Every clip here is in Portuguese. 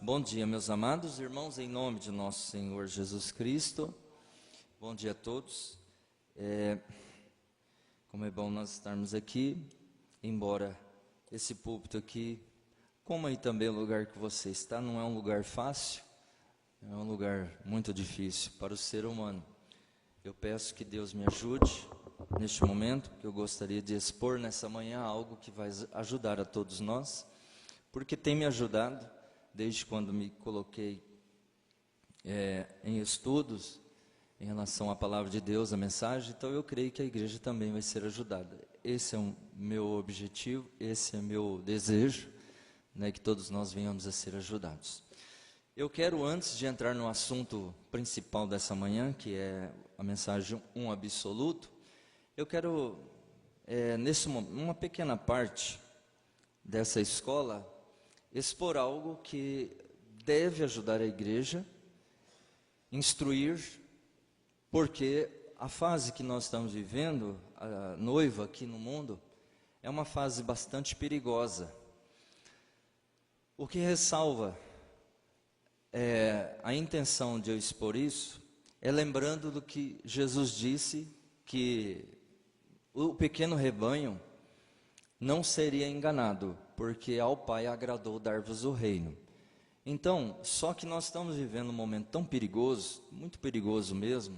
Bom dia, meus amados irmãos, em nome de nosso Senhor Jesus Cristo. Bom dia a todos. Como é bom nós estarmos aqui, embora esse púlpito aqui, como aí também o lugar que você está, não é um lugar fácil, é um lugar muito difícil para o ser humano. Eu peço que Deus me ajude neste momento, que eu gostaria de expor nessa manhã algo que vai ajudar a todos nós, porque tem me ajudado desde quando me coloquei em estudos em relação à palavra de Deus, a mensagem. Então eu creio que a igreja também vai ser ajudada. Esse é o meu objetivo, esse é o meu desejo, né, que todos nós venhamos a ser ajudados. Eu quero, antes de entrar no assunto principal dessa manhã, que é a mensagem Um Absoluto, eu quero, uma pequena parte dessa escola, expor algo que deve ajudar a igreja, instruir, porque a fase que nós estamos vivendo, a noiva aqui no mundo, é uma fase bastante perigosa. O que ressalva a intenção de eu expor isso, é lembrando do que Jesus disse, que o pequeno rebanho não seria enganado, porque ao Pai agradou dar-vos o reino. Então, só que nós estamos vivendo um momento tão perigoso, muito perigoso mesmo,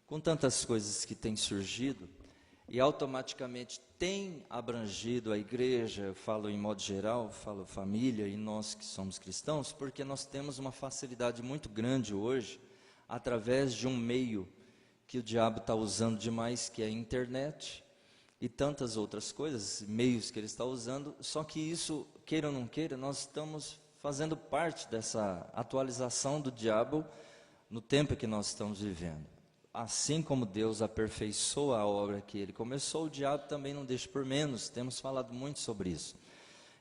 com tantas coisas que têm surgido, e automaticamente tem abrangido a igreja, eu falo em modo geral, falo família e nós que somos cristãos, porque nós temos uma facilidade muito grande hoje, através de um meio que o diabo está usando demais, que é a internet, e tantas outras coisas, meios que ele está usando, só que isso, queira ou não queira, nós estamos fazendo parte dessa atualização do diabo no tempo que nós estamos vivendo. Assim como Deus aperfeiçoa a obra que ele começou, o diabo também não deixa por menos, temos falado muito sobre isso.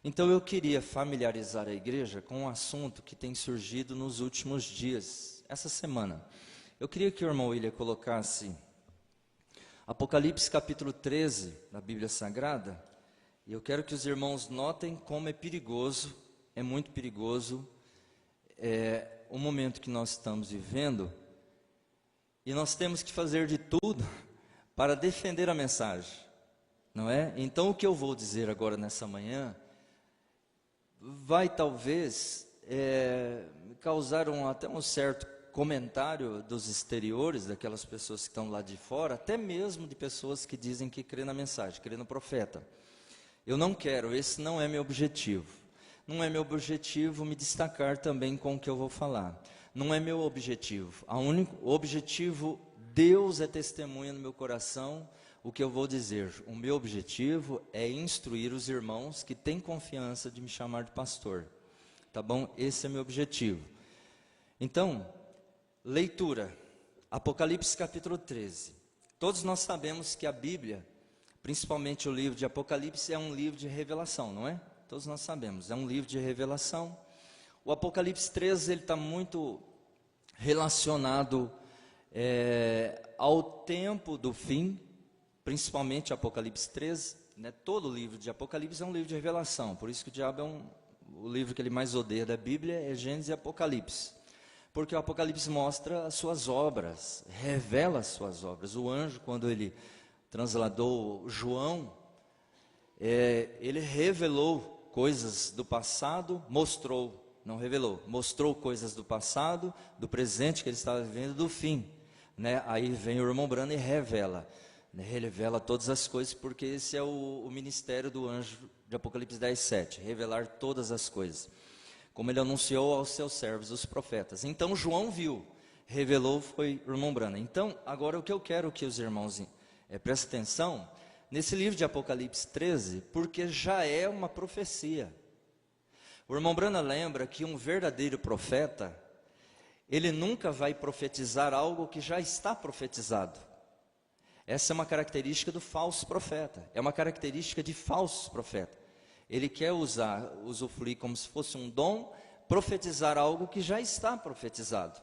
Então eu queria familiarizar a igreja com um assunto que tem surgido nos últimos dias, essa semana. Eu queria que o irmão William colocasse Apocalipse capítulo 13, da Bíblia Sagrada, e eu quero que os irmãos notem como é perigoso, é muito perigoso, o momento que nós estamos vivendo, e nós temos que fazer de tudo para defender a mensagem, não é? Então o que eu vou dizer agora nessa manhã, vai talvez causar até um certo comentário dos exteriores, daquelas pessoas que estão lá de fora, até mesmo de pessoas que dizem que crê na mensagem, crê no profeta. Eu não quero, esse não é meu objetivo. Não é meu objetivo me destacar também com o que eu vou falar. Não é meu objetivo. O objetivo, Deus é testemunha no meu coração, o que eu vou dizer. O meu objetivo é instruir os irmãos que têm confiança de me chamar de pastor. Tá bom? Esse é meu objetivo. Então, leitura, Apocalipse capítulo 13. Todos nós sabemos que a Bíblia, principalmente o livro de Apocalipse, é um livro de revelação, não é? Todos nós sabemos, é um livro de revelação. O Apocalipse 13, ele está muito relacionado ao tempo do fim, principalmente Apocalipse 13, né? Todo o livro de Apocalipse é um livro de revelação, por isso que o diabo o livro que ele mais odeia da Bíblia é Gênesis e Apocalipse. Porque o Apocalipse mostra as suas obras, revela as suas obras. O anjo, quando ele transladou João, ele revelou coisas do passado, não revelou, mostrou coisas do passado, do presente que ele estava vivendo, do fim. Né? Aí vem o irmão Branham e revela, né? Revela todas as coisas, porque esse é o ministério do anjo de Apocalipse 10:7, revelar todas as coisas, como ele anunciou aos seus servos, os profetas. Então João viu, revelou, foi o irmão Branham. Então, agora o que eu quero que os irmãos prestem atenção, nesse livro de Apocalipse 13, porque já é uma profecia. O irmão Branham lembra que um verdadeiro profeta, ele nunca vai profetizar algo que já está profetizado. Essa é uma característica do falso profeta, é uma característica de falsos profetas. Ele quer usufruir como se fosse um dom, profetizar algo que já está profetizado.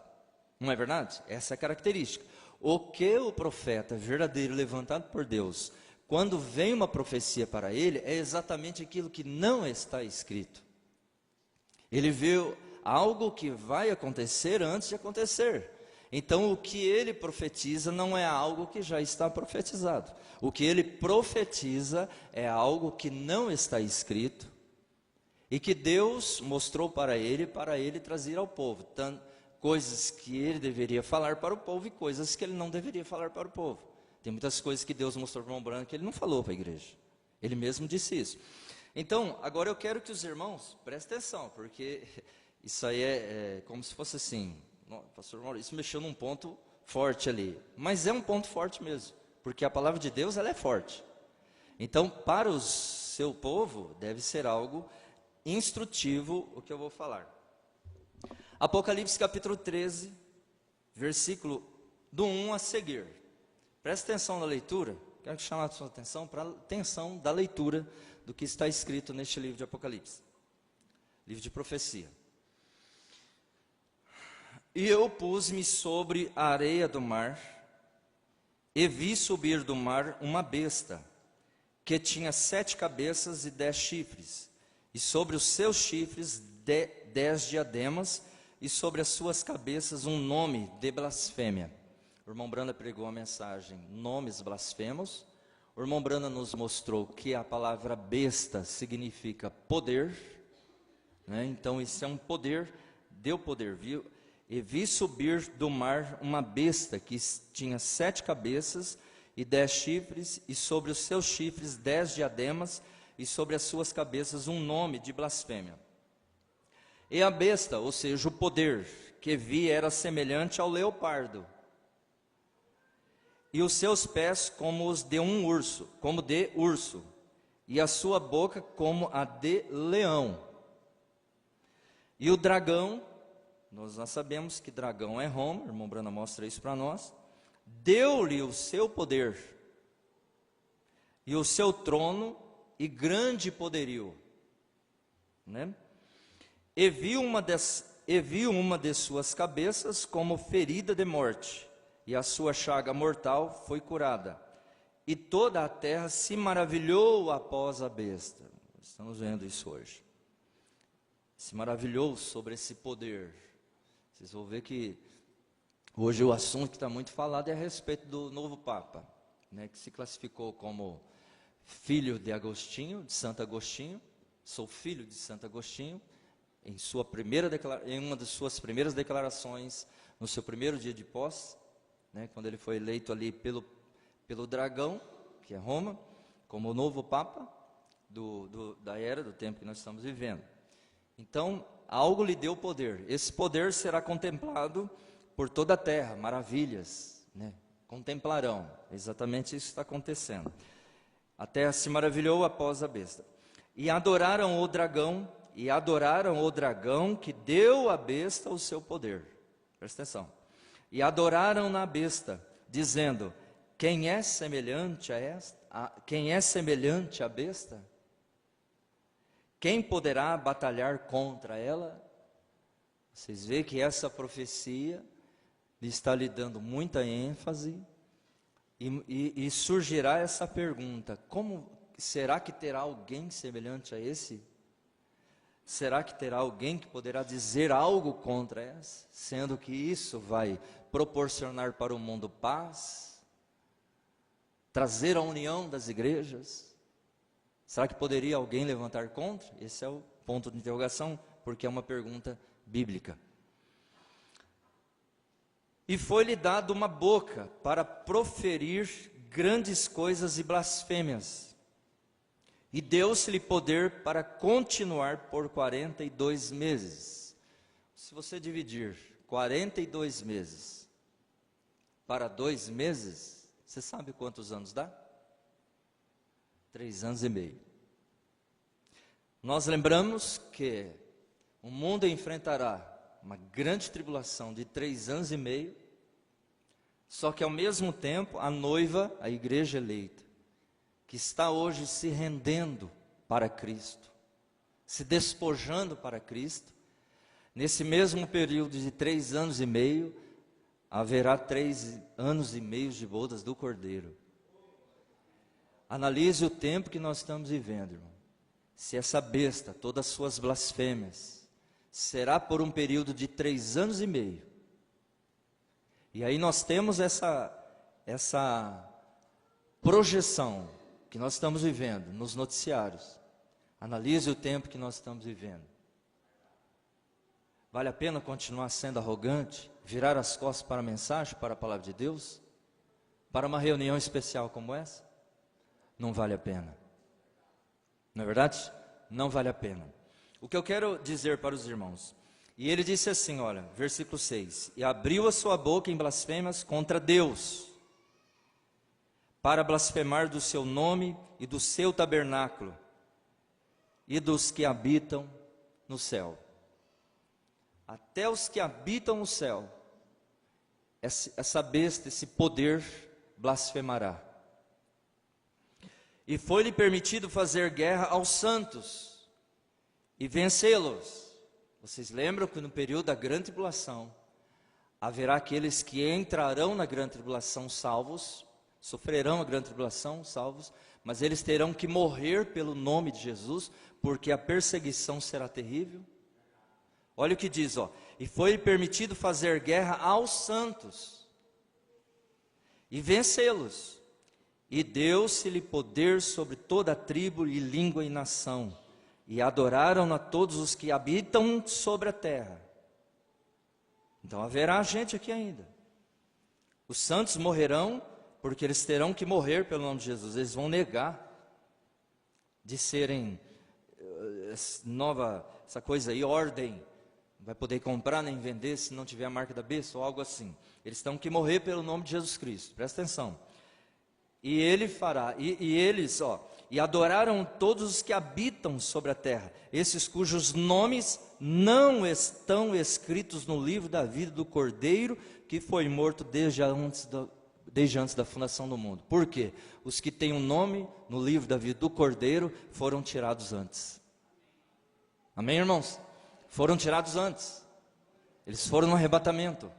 Não é verdade? Essa é a característica. O que o profeta verdadeiro levantado por Deus, quando vem uma profecia para ele, é exatamente aquilo que não está escrito. Ele viu algo que vai acontecer antes de acontecer. Então, o que ele profetiza não é algo que já está profetizado. O que ele profetiza é algo que não está escrito e que Deus mostrou para ele trazer ao povo. Tanto, coisas que ele deveria falar para o povo e coisas que ele não deveria falar para o povo. Tem muitas coisas que Deus mostrou para o irmão Branco que ele não falou para a igreja. Ele mesmo disse isso. Então, agora eu quero que os irmãos prestem atenção, porque isso aí é como se fosse assim, pastor Maurício mexeu num ponto forte ali, mas é um ponto forte mesmo, porque a palavra de Deus ela é forte. Então, para o seu povo, deve ser algo instrutivo o que eu vou falar. Apocalipse capítulo 13, versículo do 1 a seguir. Presta atenção na leitura, quero chamar a sua atenção para a atenção da leitura do que está escrito neste livro de Apocalipse, livro de profecia. E eu pus-me sobre a areia do mar, e vi subir do mar uma besta, que tinha 7 cabeças e 10 chifres, e sobre os seus chifres 10 diademas, e sobre as suas cabeças um nome de blasfêmia. O irmão Branda pregou a mensagem, nomes blasfemos. O irmão Branda nos mostrou que a palavra besta significa poder, né? Então isso é um poder, deu poder, viu? E vi subir do mar uma besta que tinha 7 cabeças e 10 chifres, e sobre os seus chifres 10 diademas, e sobre as suas cabeças um nome de blasfêmia. E a besta, ou seja, o poder que vi era semelhante ao leopardo, e os seus pés como os de um urso, e a sua boca como a de leão. E o dragão, nós sabemos que dragão é Roma, o irmão Brana mostra isso para nós, deu-lhe o seu poder, e o seu trono, e grande poderio, né? E vi uma de suas cabeças como ferida de morte, e a sua chaga mortal foi curada. E toda a terra se maravilhou após a besta. Estamos vendo isso hoje. Se maravilhou sobre esse poder. Vocês vão ver que hoje o assunto que está muito falado é a respeito do novo Papa, né, que se classificou como filho de Agostinho, de Santo Agostinho. Sou filho de Santo Agostinho. Em uma das suas primeiras declarações, no seu primeiro dia de posse, né, quando ele foi eleito ali pelo dragão, que é Roma, como o novo Papa da era, do tempo que nós estamos vivendo. Então, algo lhe deu poder. Esse poder será contemplado por toda a terra, maravilhas, né, contemplarão. Exatamente isso está acontecendo. A terra se maravilhou após a besta. E adoraram o dragão que deu à besta o seu poder. Presta atenção. E adoraram na besta, dizendo: quem é semelhante à besta? Quem poderá batalhar contra ela? Vocês veem que essa profecia está lhe dando muita ênfase, e surgirá essa pergunta: como será que terá alguém semelhante a esse? Será que terá alguém que poderá dizer algo contra essa? Sendo que isso vai proporcionar para o mundo paz, trazer a união das igrejas. Será que poderia alguém levantar contra? Esse é o ponto de interrogação, porque é uma pergunta bíblica. E foi-lhe dado uma boca para proferir grandes coisas e blasfêmias. E deu-se-lhe poder para continuar por 42 meses. Se você dividir 42 meses para 2 meses, você sabe quantos anos dá? 3 anos e meio. Nós lembramos que o mundo enfrentará uma grande tribulação de 3 anos e meio, só que ao mesmo tempo a noiva, a igreja eleita, que está hoje se rendendo para Cristo, se despojando para Cristo, nesse mesmo período de 3 anos e meio, haverá 3 anos e meio de bodas do Cordeiro. Analise o tempo que nós estamos vivendo, irmão. Se essa besta, todas as suas blasfêmias, será por um período de 3 anos e meio. E aí nós temos essa projeção que nós estamos vivendo nos noticiários. Analise o tempo que nós estamos vivendo. Vale a pena continuar sendo arrogante, virar as costas para a mensagem, para a palavra de Deus? Para uma reunião especial como essa? Não vale a pena. Não é verdade? Não vale a pena. O que eu quero dizer para os irmãos, e ele disse assim, olha, versículo 6, e abriu a sua boca em blasfêmias contra Deus, para blasfemar do seu nome e do seu tabernáculo, e dos que habitam no céu. Até os que habitam no céu, essa besta, esse poder, blasfemará. E foi-lhe permitido fazer guerra aos santos e vencê-los. Vocês lembram que no período da grande tribulação, haverá aqueles que entrarão na grande tribulação salvos, sofrerão a grande tribulação salvos, mas eles terão que morrer pelo nome de Jesus, porque a perseguição será terrível. Olha o que diz, ó, e foi permitido fazer guerra aos santos e vencê-los, e deu-se-lhe poder sobre toda a tribo e língua e nação, e adoraram a todos os que habitam sobre a terra. Então haverá gente aqui ainda. Os santos morrerão, porque eles terão que morrer pelo nome de Jesus. Eles vão negar de serem essa coisa aí, ordem. Não vai poder comprar nem vender se não tiver a marca da besta ou algo assim. Eles terão que morrer pelo nome de Jesus Cristo. Presta atenção. E ele fará, e eles, e adoraram todos os que habitam sobre a terra, esses cujos nomes não estão escritos no livro da vida do Cordeiro, que foi morto desde antes da fundação do mundo. Por quê? Os que têm um nome no livro da vida do Cordeiro foram tirados antes. Amém, irmãos? Foram tirados antes. Eles foram no arrebatamento.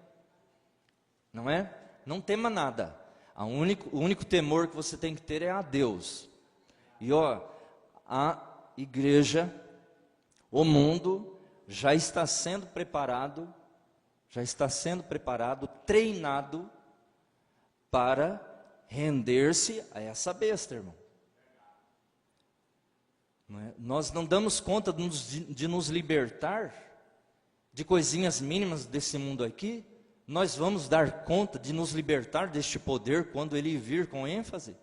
Não é? Não tema nada. O único temor que você tem que ter é a Deus. E a igreja, o mundo já está sendo preparado, treinado para render-se a essa besta, irmão. Não é? Nós não damos conta de nos libertar de coisinhas mínimas desse mundo aqui. Nós vamos dar conta de nos libertar deste poder quando ele vir com ênfase?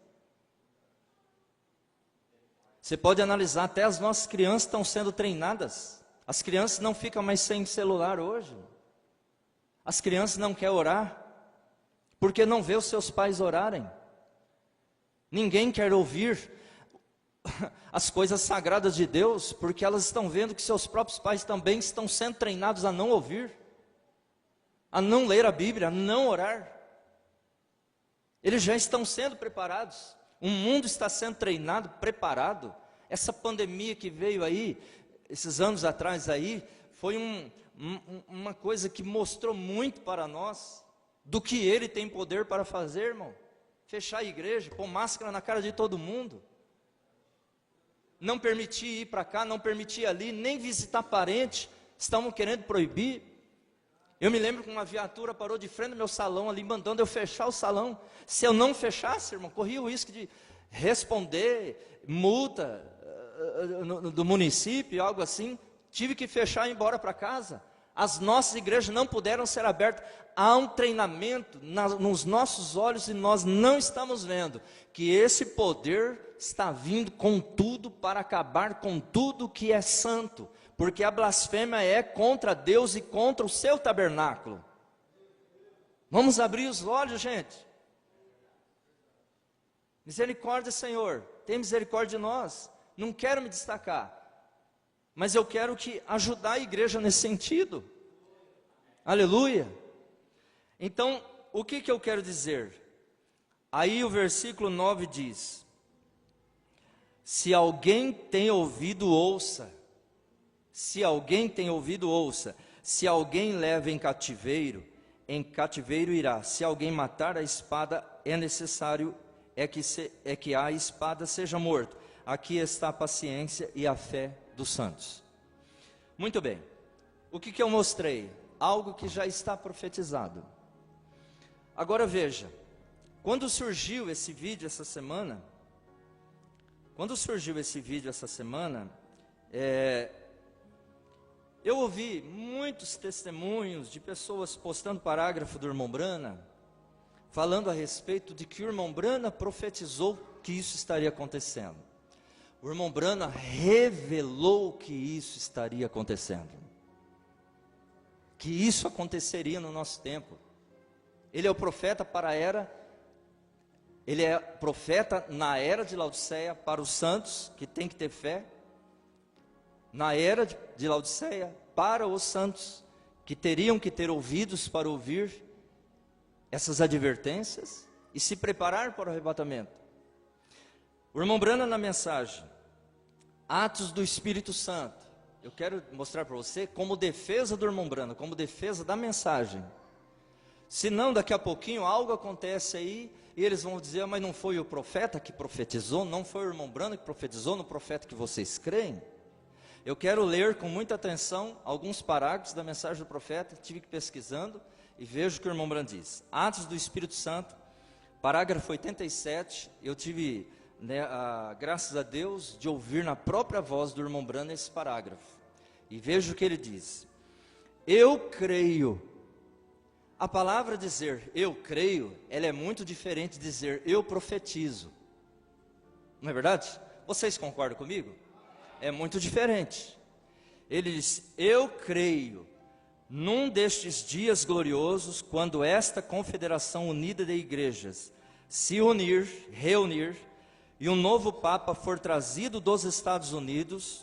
Você pode analisar, até as nossas crianças estão sendo treinadas. As crianças não ficam mais sem celular hoje. As crianças não querem orar, porque não vê os seus pais orarem. Ninguém quer ouvir as coisas sagradas de Deus, porque elas estão vendo que seus próprios pais também estão sendo treinados a não ouvir, a não ler a Bíblia, a não orar. Eles já estão sendo preparados. O mundo está sendo treinado, preparado. Essa pandemia que veio aí, esses anos atrás aí, foi uma coisa que mostrou muito para nós, do que ele tem poder para fazer, irmão. Fechar a igreja, pôr máscara na cara de todo mundo. Não permitir ir para cá, não permitir ir ali, nem visitar parente. Estão querendo proibir. Eu me lembro que uma viatura parou de frente do meu salão ali, mandando eu fechar o salão. Se eu não fechasse, irmão, corria o risco de responder multa do município, algo assim. Tive que fechar e ir embora para casa. As nossas igrejas não puderam ser abertas. Há um treinamento nos nossos olhos e nós não estamos vendo que esse poder está vindo com tudo para acabar com tudo que é santo. Porque a blasfêmia é contra Deus e contra o seu tabernáculo. Vamos abrir os olhos, gente. Misericórdia, Senhor. Tem misericórdia de nós. Não quero me destacar, mas eu quero ajudar a igreja nesse sentido. Aleluia. Então, o que eu quero dizer? Aí o versículo 9 diz: se alguém tem ouvido, ouça. Se alguém tem ouvido, ouça. Se alguém leva em cativeiro irá. Se alguém matar a espada, é necessário que a espada seja morto. Aqui está a paciência e a fé dos santos. Muito bem. O que eu mostrei? Algo que já está profetizado. Agora veja, quando surgiu esse vídeo essa semana, eu ouvi muitos testemunhos de pessoas postando parágrafo do irmão Brana, falando a respeito de que o irmão Brana profetizou que isso estaria acontecendo. O irmão Brana revelou que isso estaria acontecendo, que isso aconteceria no nosso tempo. Ele é o profeta para a era, ele é profeta na era de Laodiceia para os santos que tem que ter fé, na era de Laodiceia para os santos que teriam que ter ouvidos para ouvir essas advertências e se preparar para o arrebatamento. O irmão Brana, na mensagem Atos do Espírito Santo, eu quero mostrar para você como defesa do irmão Brana, como defesa da mensagem. Senão daqui a pouquinho algo acontece aí e eles vão dizer, mas não foi o profeta que profetizou, não foi o irmão Brana que profetizou no profeta que vocês creem? Eu quero ler com muita atenção alguns parágrafos da mensagem do profeta, tive que ir pesquisando e vejo o que o irmão Brana diz. Atos do Espírito Santo, parágrafo 87, eu tive, graças a Deus, de ouvir na própria voz do irmão Brana esse parágrafo. E vejo o que ele diz. Eu creio. A palavra dizer eu creio, ela é muito diferente de dizer eu profetizo. Não é verdade? Vocês concordam comigo? É muito diferente. Ele diz, eu creio, num destes dias gloriosos, quando esta confederação unida de igrejas se reunir, e um novo Papa for trazido dos Estados Unidos,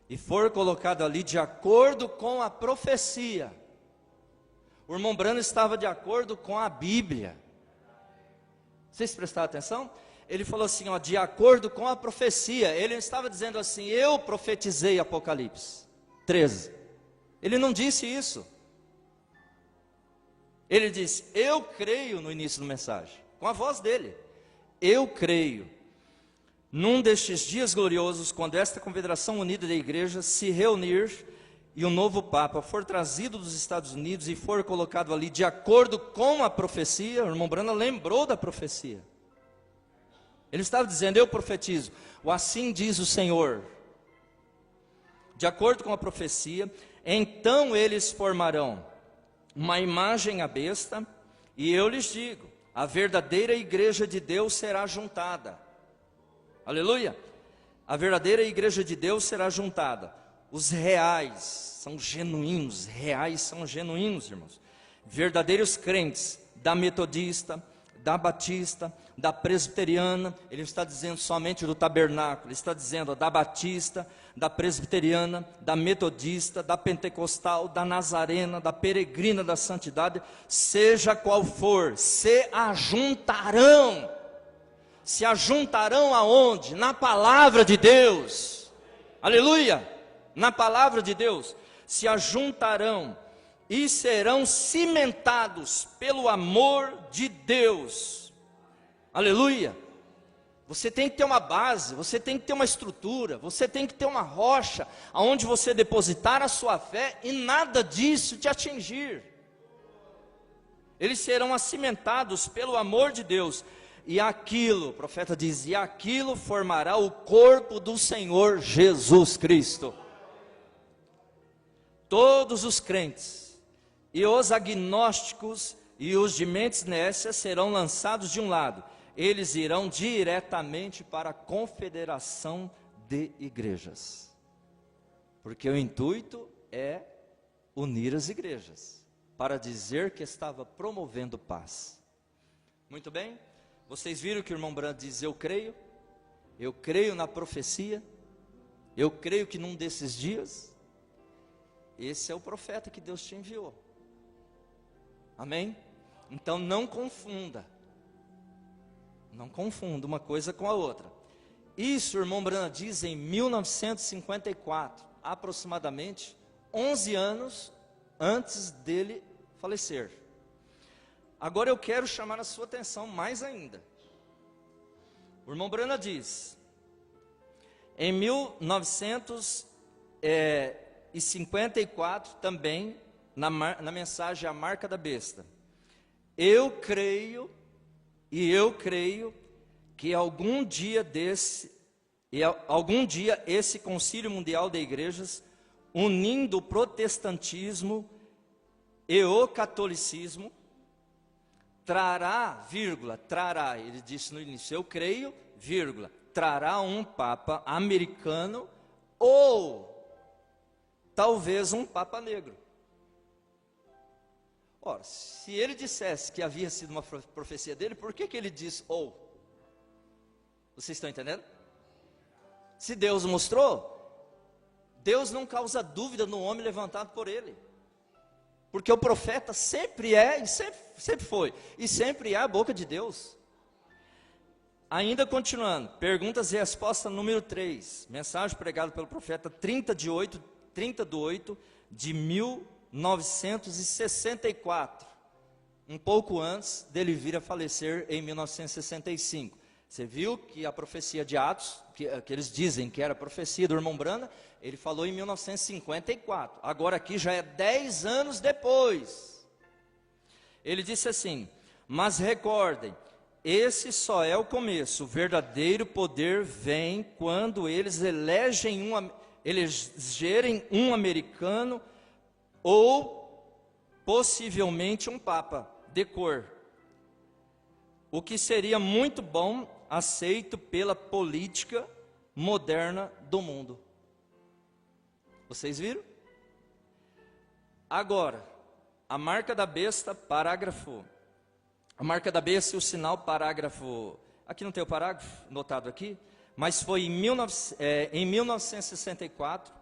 e for colocado ali de acordo com a profecia. O irmão Brana estava de acordo com a Bíblia. Vocês prestaram atenção? Ele falou assim, ó, de acordo com a profecia. Ele estava dizendo assim, eu profetizei Apocalipse 13. Ele não disse isso. Ele disse, eu creio no início da mensagem, com a voz dele. Eu creio, num destes dias gloriosos, quando esta confederação unida da igreja se reunir, e um novo Papa for trazido dos Estados Unidos e for colocado ali de acordo com a profecia. O irmão Brana lembrou da profecia. Ele estava dizendo, eu profetizo, o assim diz o Senhor, de acordo com a profecia, então eles formarão uma imagem à besta, e eu lhes digo, a verdadeira igreja de Deus será juntada. Aleluia! A verdadeira igreja de Deus será juntada. Os reais são genuínos, irmãos. Verdadeiros crentes da metodista, da batista, da presbiteriana. Ele está dizendo somente do tabernáculo. Ele está dizendo da batista, da presbiteriana, da metodista, da pentecostal, da nazarena, da peregrina da santidade. Seja qual for, se ajuntarão. Se ajuntarão aonde? Na palavra de Deus. Aleluia! Na palavra de Deus, se ajuntarão e serão cimentados pelo amor de Deus. Aleluia! Você tem que ter uma base, você tem que ter uma estrutura, você tem que ter uma rocha, aonde você depositar a sua fé e nada disso te atingir. Eles serão acimentados pelo amor de Deus. E aquilo, o profeta diz, e aquilo formará o corpo do Senhor Jesus Cristo. Todos os crentes, e os agnósticos, e os de mentes nécias serão lançados de um lado. Eles irão diretamente para a confederação de igrejas. Porque o intuito é unir as igrejas, para dizer que estava promovendo paz. Muito bem? Vocês viram que o irmão Brana diz, eu creio na profecia, eu creio que num desses dias, esse é o profeta que Deus te enviou. Amém? Então não confunda uma coisa com a outra. Isso o irmão Brana diz em 1954, aproximadamente 11 anos antes dele falecer. Agora eu quero chamar a sua atenção mais ainda. O irmão Brana diz, em 1954, e 54 também, na mensagem A Marca da Besta. Eu creio que algum dia esse Concílio Mundial de Igrejas, unindo o protestantismo e o catolicismo, trará, ele disse no início, eu creio, trará um Papa americano ou talvez um Papa negro. Ora, se ele dissesse que havia sido uma profecia dele, por que ele diz ou? Vocês estão entendendo? Se Deus mostrou, Deus não causa dúvida no homem levantado por ele. Porque o profeta sempre é, e sempre foi, e sempre é a boca de Deus. Ainda continuando, perguntas e resposta número 3, mensagem pregada pelo profeta 30 de 8 de 1964, um pouco antes dele vir a falecer em 1965. Você viu que a profecia de Atos, que eles dizem que era a profecia do irmão Branda, ele falou em 1954, agora aqui já é 10 anos depois. Ele disse assim, mas recordem, esse só é o começo, o verdadeiro poder vem quando eles elegerem um americano ou possivelmente um papa de cor, o que seria muito bom, aceito pela política moderna do mundo. Vocês viram? Agora, a marca da besta, parágrafo. A marca da besta e o sinal, parágrafo. Aqui não tem o parágrafo notado aqui, mas foi em 1964,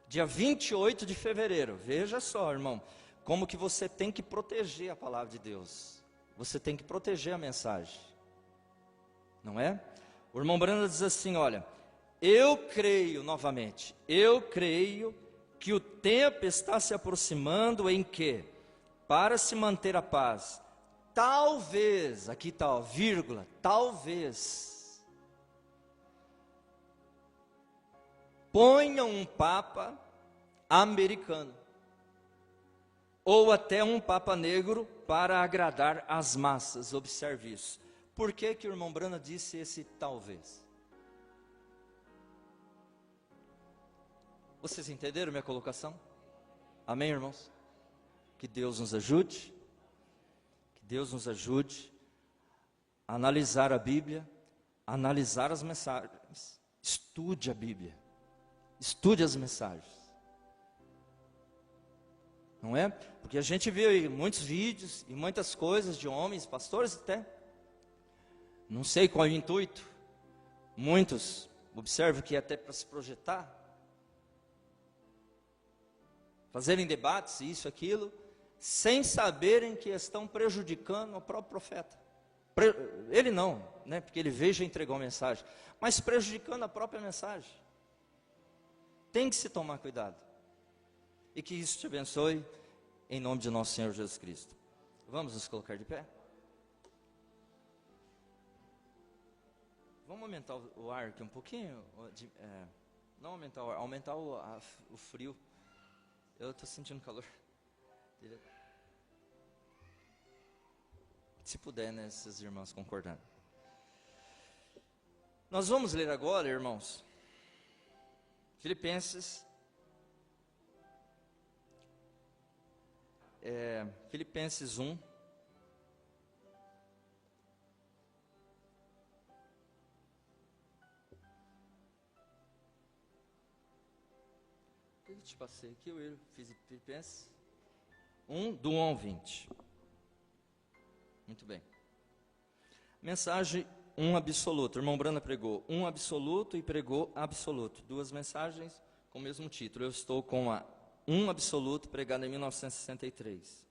dia 28 de fevereiro. Veja só, irmão, como que você tem que proteger a palavra de Deus. Você tem que proteger a mensagem. Não é? O irmão Branda diz assim, olha, eu creio que o tempo está se aproximando em que, para se manter a paz, talvez, aqui está, ó, vírgula, talvez, ponham um papa americano, ou até um papa negro para agradar as massas. Observe isso. Por que que o irmão Branda disse esse talvez? Vocês entenderam minha colocação? Amém, irmãos? Que Deus nos ajude. Que Deus nos ajude a analisar a Bíblia, a analisar as mensagens. Estude a Bíblia. Estude as mensagens. Não é? Porque a gente viu muitos vídeos e muitas coisas de homens, pastores até. Não sei qual é o intuito. Muitos, observo que é até para se projetar. Fazerem debates, isso, aquilo, sem saberem que estão prejudicando o próprio profeta. Ele não, né, porque ele veio e já entregou a mensagem, mas prejudicando a própria mensagem. Tem que se tomar cuidado. E que isso te abençoe, em nome de nosso Senhor Jesus Cristo. Vamos nos colocar de pé? Vamos aumentar o ar aqui um pouquinho? Não aumentar o ar, aumentar o frio. Eu estou sentindo calor. Se puder, né, essas irmãs concordando. Nós vamos ler agora, irmãos, Filipenses 1. Eu te passei aqui, eu fiz Filipenses 1, do 1 ao 20. Muito bem. Mensagem 1 absoluto. O irmão Branda pregou 1 absoluto e pregou absoluto. Duas mensagens com o mesmo título. Eu estou com a 1 absoluto, pregado em 1963.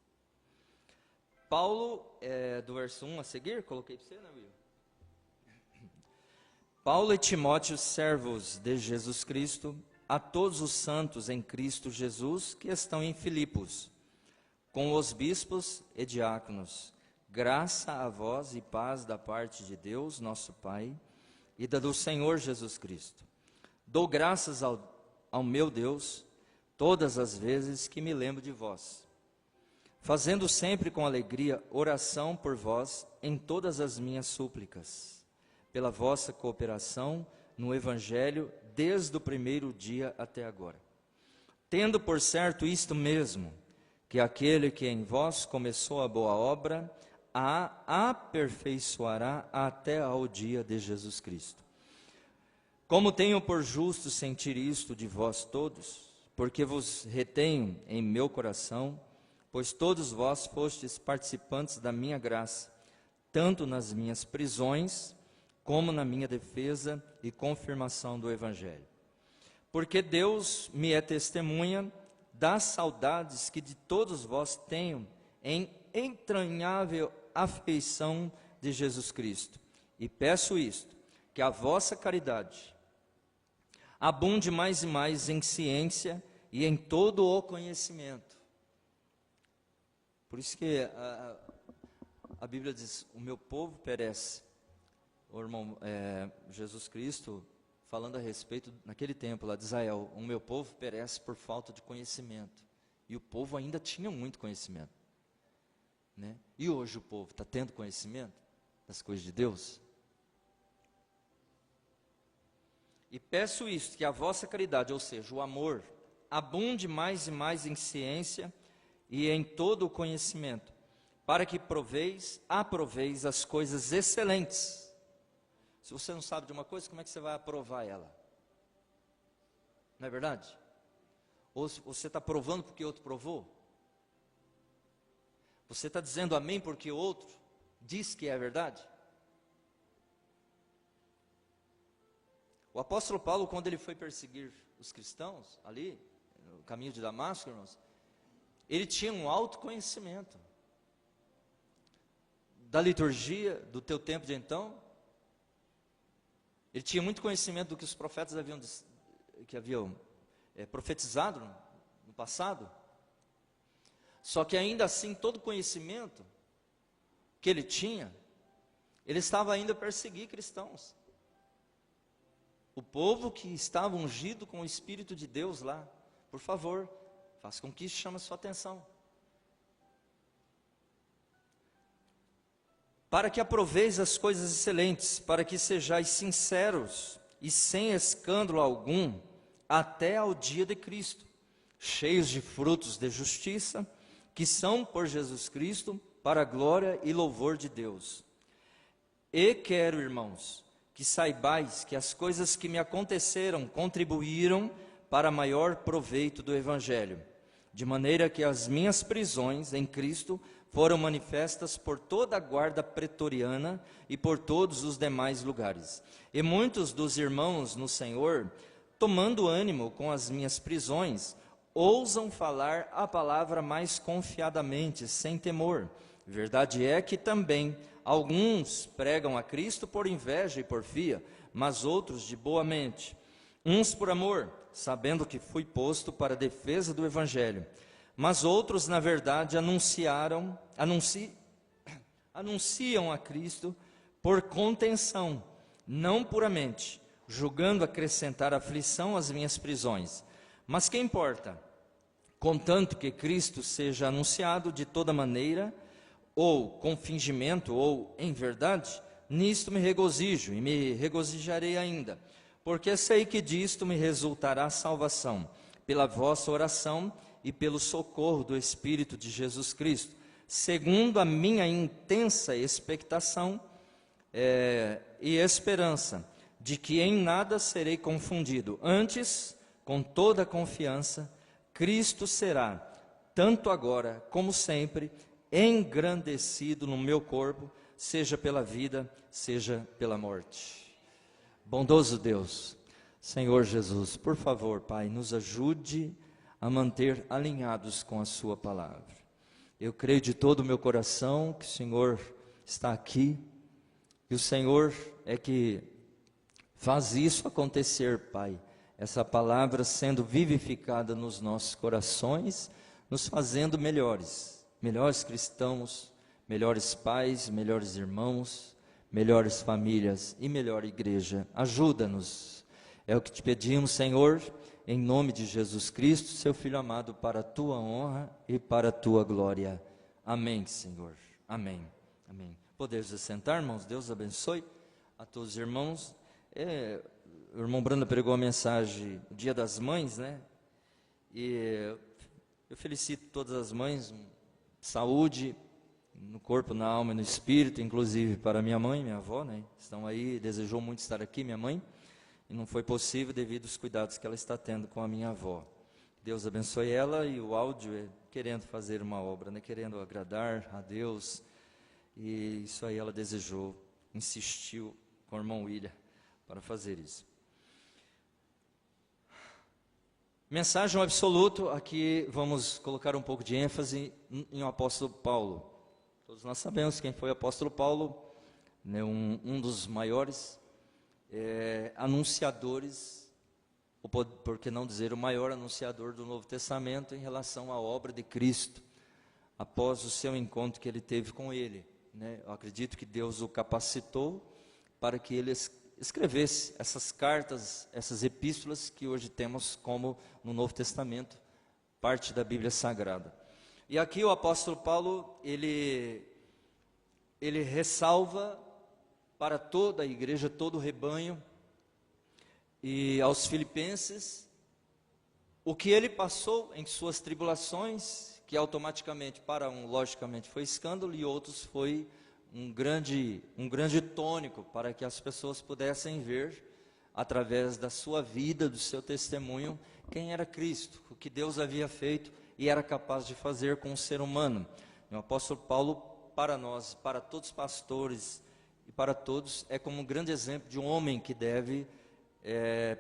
Paulo, do verso 1 a seguir, coloquei para você, né, Will? Paulo e Timóteo, servos de Jesus Cristo, a todos os santos em Cristo Jesus que estão em Filipos, com os bispos e diáconos, graça a vós e paz da parte de Deus, nosso Pai, e da do Senhor Jesus Cristo. Dou graças ao meu Deus todas as vezes que me lembro de vós, fazendo sempre com alegria oração por vós em todas as minhas súplicas, pela vossa cooperação no Evangelho desde o primeiro dia até agora. Tendo por certo isto mesmo, que aquele que em vós começou a boa obra, a aperfeiçoará até ao dia de Jesus Cristo. Como tenho por justo sentir isto de vós todos, porque vos retenho em meu coração, pois todos vós fostes participantes da minha graça, tanto nas minhas prisões, como na minha defesa e confirmação do Evangelho. Porque Deus me é testemunha das saudades que de todos vós tenho em entranhável afeição de Jesus Cristo. E peço isto, que a vossa caridade abunde mais e mais em ciência e em todo o conhecimento. Por isso que a Bíblia diz, o meu povo perece. O irmão Jesus Cristo, falando a respeito, naquele tempo lá de Israel, o meu povo perece por falta de conhecimento. E o povo ainda tinha muito conhecimento, né? E hoje o povo está tendo conhecimento das coisas de Deus? E peço isto, que a vossa caridade, ou seja, o amor, abunde mais e mais em ciência e em todo o conhecimento, para que aproveis as coisas excelentes. Se você não sabe de uma coisa, como é que você vai aprovar ela? Não é verdade? Ou você está provando porque outro provou? Você está dizendo amém porque o outro diz que é verdade? O apóstolo Paulo, quando ele foi perseguir os cristãos, ali, no caminho de Damasco, irmãos, ele tinha um autoconhecimento da liturgia, do teu tempo de então. Ele tinha muito conhecimento do que os profetas haviam profetizado no passado. Só que ainda assim, todo conhecimento que ele tinha, ele estava ainda a perseguir cristãos. O povo que estava ungido com o Espírito de Deus lá, por favor, faça com que isso chame a sua atenção. Para que aproveis as coisas excelentes, para que sejais sinceros e sem escândalo algum, até ao dia de Cristo, cheios de frutos de justiça, que são por Jesus Cristo, para a glória e louvor de Deus. E quero, irmãos, que saibais que as coisas que me aconteceram contribuíram para maior proveito do Evangelho, de maneira que as minhas prisões em Cristo foram manifestas por toda a guarda pretoriana e por todos os demais lugares. E muitos dos irmãos no Senhor, tomando ânimo com as minhas prisões, ousam falar a palavra mais confiadamente, sem temor. Verdade é que também alguns pregam a Cristo por inveja e porfia, mas outros de boa mente. Uns por amor, sabendo que fui posto para a defesa do Evangelho. Mas outros, na verdade, anunciam a Cristo por contenção, não puramente, julgando acrescentar aflição às minhas prisões. Mas que importa? Contanto que Cristo seja anunciado de toda maneira, ou com fingimento, ou em verdade, nisto me regozijo, e me regozijarei ainda, porque sei que disto me resultará salvação, pela vossa oração e pelo socorro do Espírito de Jesus Cristo, segundo a minha intensa expectação e esperança, de que em nada serei confundido. Antes, com toda a confiança, Cristo será, tanto agora como sempre, engrandecido no meu corpo, seja pela vida, seja pela morte. Bondoso Deus, Senhor Jesus, por favor, Pai, nos ajude a manter alinhados com a sua palavra. Eu creio de todo o meu coração que o Senhor está aqui, e o Senhor é que faz isso acontecer, Pai. Essa palavra sendo vivificada nos nossos corações, nos fazendo melhores cristãos, melhores pais, melhores irmãos, melhores famílias e melhor igreja. Ajuda-nos, é o que te pedimos, Senhor, em nome de Jesus Cristo, seu Filho amado, para a tua honra e para a tua glória. Amém, Senhor. Amém. Amém. Podemos assentar, irmãos? Deus abençoe a todos os irmãos. O irmão Brando pregou a mensagem Dia das Mães, né? E eu felicito todas as mães, saúde no corpo, na alma e no espírito, inclusive para minha mãe e minha avó, né? Estão aí, desejou muito estar aqui, minha mãe, e não foi possível devido aos cuidados que ela está tendo com a minha avó. Deus abençoe ela, e o áudio é querendo fazer uma obra, né? Querendo agradar a Deus, e isso aí ela desejou, insistiu com o irmão William para fazer isso. Mensagem absoluto, aqui vamos colocar um pouco de ênfase em o apóstolo Paulo. Todos nós sabemos quem foi o apóstolo Paulo, né, um dos maiores anunciadores, ou por que não dizer o maior anunciador do Novo Testamento em relação à obra de Cristo, após o seu encontro que ele teve com ele, né? Eu acredito que Deus o capacitou para que ele escrevesse essas cartas, essas epístolas que hoje temos como no Novo Testamento, parte da Bíblia Sagrada. E aqui o apóstolo Paulo, ele ressalva para toda a igreja, todo o rebanho, e aos filipenses, o que ele passou em suas tribulações, que automaticamente para um, logicamente, foi escândalo, e outros foi um grande tônico para que as pessoas pudessem ver, através da sua vida, do seu testemunho, quem era Cristo, o que Deus havia feito e era capaz de fazer com o ser humano. O apóstolo Paulo, para nós, para todos os pastores e para todos, é como um grande exemplo de um homem que deve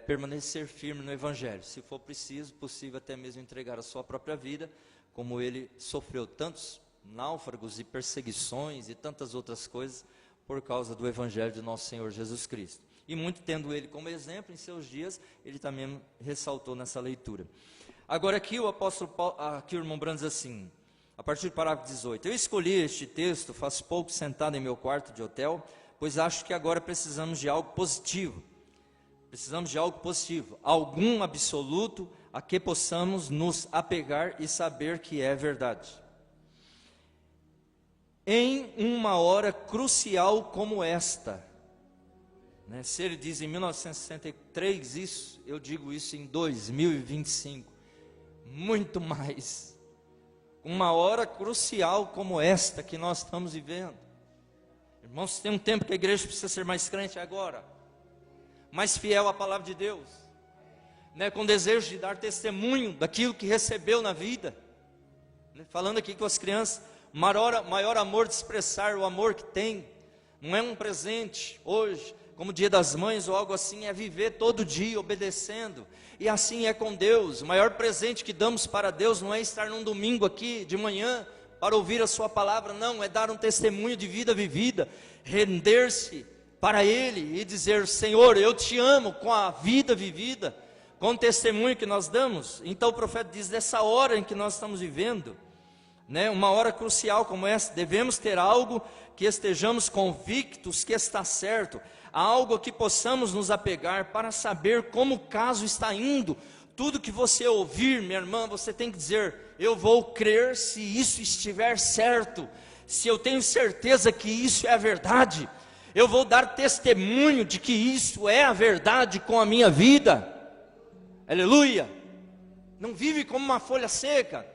permanecer firme no Evangelho, se for possível até mesmo entregar a sua própria vida, como ele sofreu tantos náufragos e perseguições e tantas outras coisas por causa do Evangelho de nosso Senhor Jesus Cristo. E muito tendo ele como exemplo em seus dias, ele também ressaltou nessa leitura. Agora aqui o apóstolo Paulo, aqui o irmão Brando diz assim, a partir do parágrafo 18, eu escolhi este texto faz pouco sentado em meu quarto de hotel, pois acho que agora precisamos de algo positivo, algum absoluto a que possamos nos apegar e saber que é verdade. Em uma hora crucial como esta, né? Se ele diz em 1963 isso, eu digo isso em 2025, muito mais. Uma hora crucial como esta que nós estamos vivendo. Irmãos, tem um tempo que a igreja precisa ser mais crente agora, mais fiel à palavra de Deus, né? Com desejo de dar testemunho daquilo que recebeu na vida, né? Falando aqui com as crianças, maior amor de expressar o amor que tem, não é um presente hoje, como Dia das Mães ou algo assim, é viver todo dia obedecendo, e assim é com Deus. O maior presente que damos para Deus não é estar num domingo aqui de manhã para ouvir a sua palavra, não, é dar um testemunho de vida vivida, render-se para Ele e dizer, Senhor, eu te amo, com a vida vivida, com o testemunho que nós damos. Então o profeta diz, dessa hora em que nós estamos vivendo, né, uma hora crucial como essa, devemos ter algo que estejamos convictos que está certo, algo que possamos nos apegar para saber como o caso está indo. Tudo que você ouvir, minha irmã, você tem que dizer, eu vou crer se isso estiver certo, se eu tenho certeza que isso é a verdade, eu vou dar testemunho de que isso é a verdade com a minha vida. Aleluia. Não vive como uma folha seca,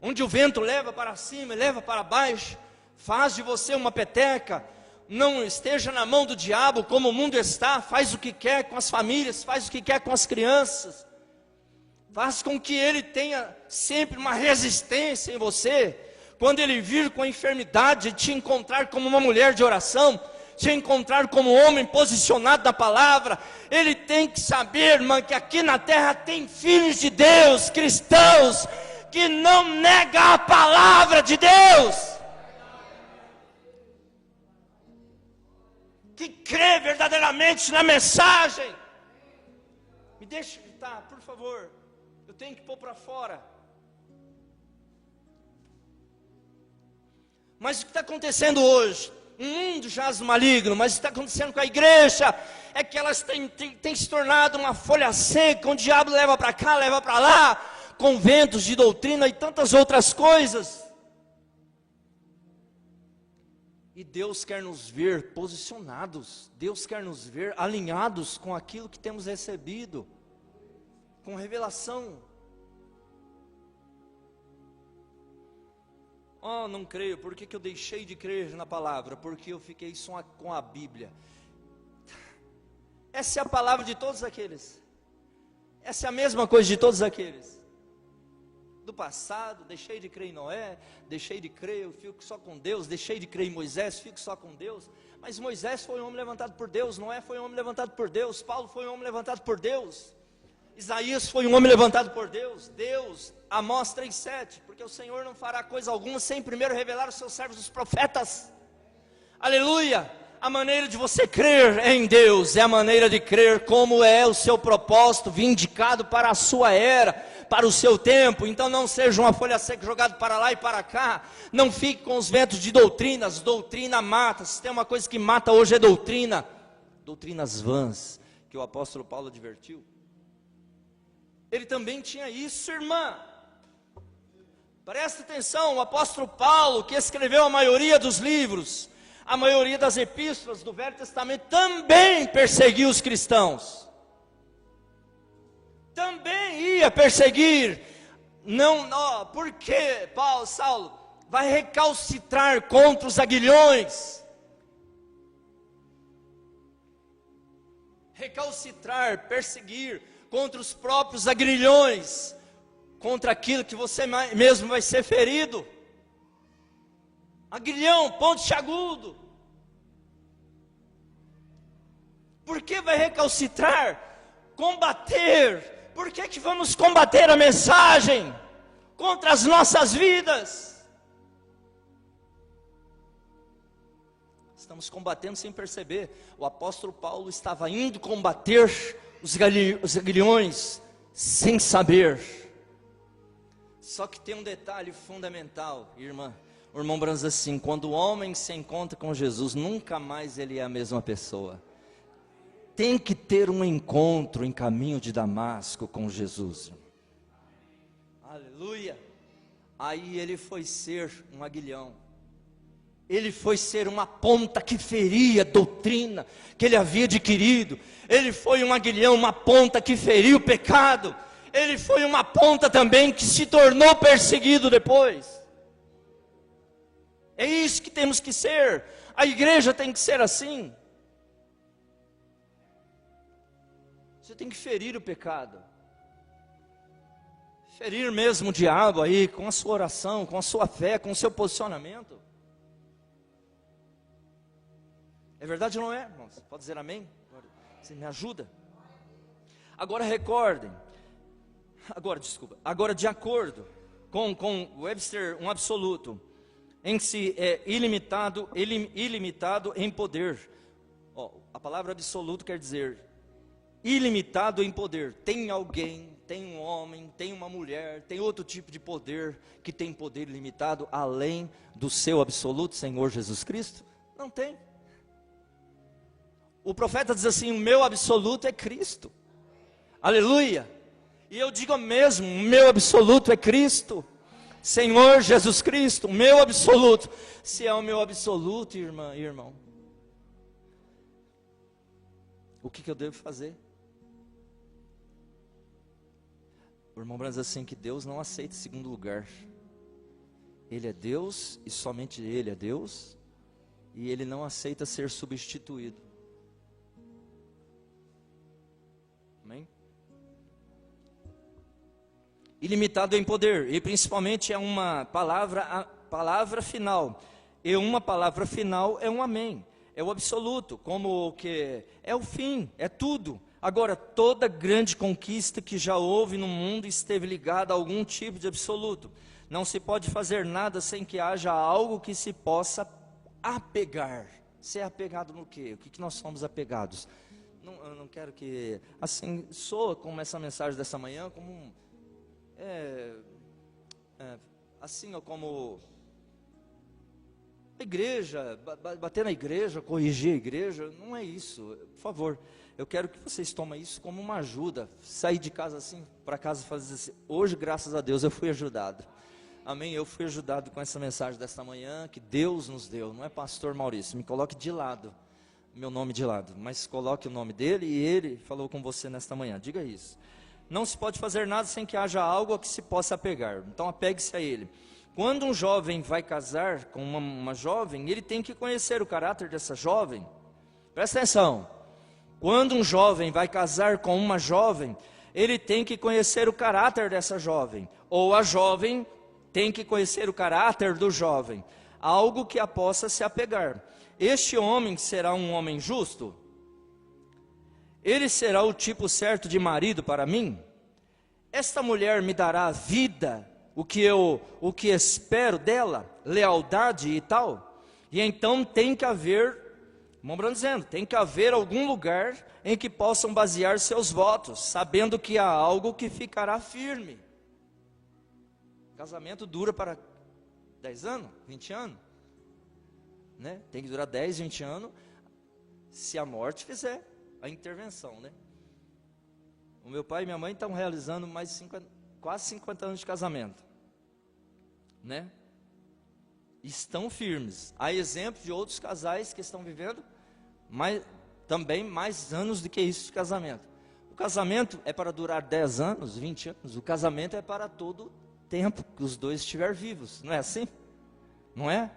onde o vento leva para cima e leva para baixo, faz de você uma peteca. Não esteja na mão do diabo como o mundo está, faz o que quer com as famílias, faz o que quer com as crianças, faz com que ele tenha sempre uma resistência em você. Quando ele vir com a enfermidade, te encontrar como uma mulher de oração, te encontrar como um homem posicionado na palavra, ele tem que saber, irmã, que aqui na terra tem filhos de Deus, cristãos, que não negam a palavra de Deus, que crê verdadeiramente na mensagem. Me deixe gritar, por favor, eu tenho que pôr para fora. Mas o que está acontecendo hoje? O mundo jaz no maligno, mas o que está acontecendo com a igreja? é que elas têm se tornado uma folha seca, onde o diabo leva para cá, leva para lá, conventos de doutrina e tantas outras coisas. E Deus quer nos ver posicionados, Deus quer nos ver alinhados com aquilo que temos recebido, com revelação. Oh, não creio. Por que eu deixei de crer na palavra? Porque eu fiquei só com a Bíblia. Essa é a palavra de todos aqueles. Essa é a mesma coisa de todos aqueles. Do passado, deixei de crer em Noé, deixei de crer, eu fico só com Deus, deixei de crer em Moisés, fico só com Deus. Mas Moisés foi um homem levantado por Deus, Noé foi um homem levantado por Deus, Paulo foi um homem levantado por Deus, Isaías foi um homem levantado por Deus. Amós 3,7, porque o Senhor não fará coisa alguma sem primeiro revelar os seus servos os profetas. Aleluia! A maneira de você crer em Deus é a maneira de crer como é o seu propósito vindicado para a sua era, para o seu tempo. Então não seja uma folha seca jogada para lá e para cá. Não fique com os ventos de doutrinas. Doutrina mata. Se tem uma coisa que mata hoje é doutrina. Doutrinas vãs, que o apóstolo Paulo advertiu. Ele também tinha isso, irmã. Presta atenção, o apóstolo Paulo, que escreveu a maioria dos livros, a maioria das epístolas do Velho Testamento, também perseguiu os cristãos. Também ia perseguir. Porque Saulo vai recalcitrar contra os aguilhões. Recalcitrar, perseguir contra os próprios agrilhões, contra aquilo que você mesmo vai ser ferido. Agrilhão, ponte agudo. Por que vai recalcitrar? Combater. Por que vamos combater a mensagem contra as nossas vidas? Estamos combatendo sem perceber. O apóstolo Paulo estava indo combater os aguilhões sem saber. Só que tem um detalhe fundamental, irmã. O irmão Branham diz assim: quando o homem se encontra com Jesus, nunca mais ele é a mesma pessoa. Tem que ter um encontro em caminho de Damasco com Jesus. Aleluia. Aí ele foi ser um aguilhão. Ele foi ser uma ponta que feria a doutrina que ele havia adquirido. Ele foi um aguilhão, uma ponta que feriu o pecado. Ele foi uma ponta também que se tornou perseguido depois. É isso que temos que ser. A igreja tem que ser assim. Você tem que ferir o pecado. Ferir mesmo o diabo aí, com a sua oração, com a sua fé, com o seu posicionamento. É verdade ou não é, irmãos? Pode dizer amém? Você me ajuda? Agora recordem. Agora de acordo com Webster, um absoluto em si é ilimitado em poder. A palavra absoluto quer dizer ilimitado em poder. Tem alguém, tem um homem, tem uma mulher, tem outro tipo de poder que tem poder ilimitado além do seu absoluto Senhor Jesus Cristo? Não tem. O profeta diz assim: o meu absoluto é Cristo. Aleluia. E eu digo mesmo, o meu absoluto é Cristo, Senhor Jesus Cristo, o meu absoluto. Se é o meu absoluto, irmã e irmão, o que eu devo fazer? O irmão Branham diz assim, que Deus não aceita segundo lugar. Ele é Deus e somente Ele é Deus, e Ele não aceita ser substituído. Amém? Ilimitado em poder, e principalmente é uma palavra final, e uma palavra final é um amém, é o absoluto, como o que é o fim, é tudo. Agora, toda grande conquista que já houve no mundo esteve ligada a algum tipo de absoluto. Não se pode fazer nada sem que haja algo que se possa apegar. Ser apegado no quê? O que nós somos apegados? Eu não quero que, assim, soa como essa mensagem dessa manhã, como assim, ou como A igreja, bater na igreja, corrigir a igreja, não é isso. Por favor, eu quero que vocês tomem isso como uma ajuda. Sair de casa assim, para casa e fazer assim, hoje graças a Deus eu fui ajudado. Amém, eu fui ajudado com essa mensagem desta manhã, que Deus nos deu. Não é pastor Maurício, me coloque de lado, meu nome de lado, mas coloque o nome dele e ele falou com você nesta manhã, diga isso. Não se pode fazer nada sem que haja algo a que se possa apegar, então apegue-se a ele. Quando um jovem vai casar com uma jovem, ele tem que conhecer o caráter dessa jovem. Presta atenção, quando um jovem vai casar com uma jovem, ele tem que conhecer o caráter dessa jovem, ou a jovem tem que conhecer o caráter do jovem, algo que a possa se apegar. Este homem será um homem justo? Ele será o tipo certo de marido para mim? Esta mulher me dará vida, o que espero dela, lealdade e tal? E então tem que haver, vamos dizendo, tem que haver algum lugar em que possam basear seus votos, sabendo que há algo que ficará firme. Casamento dura para 10 anos, 20 anos, né? Tem que durar 10, 20 anos, se a morte fizer a intervenção, né? O meu pai e minha mãe estão realizando quase 50 anos de casamento, né? Estão firmes. Há exemplos de outros casais que estão vivendo também mais anos do que isso de casamento. O casamento é para durar 10 anos, 20 anos. O casamento é para todo tempo que os dois estiverem vivos, não é assim? Não é?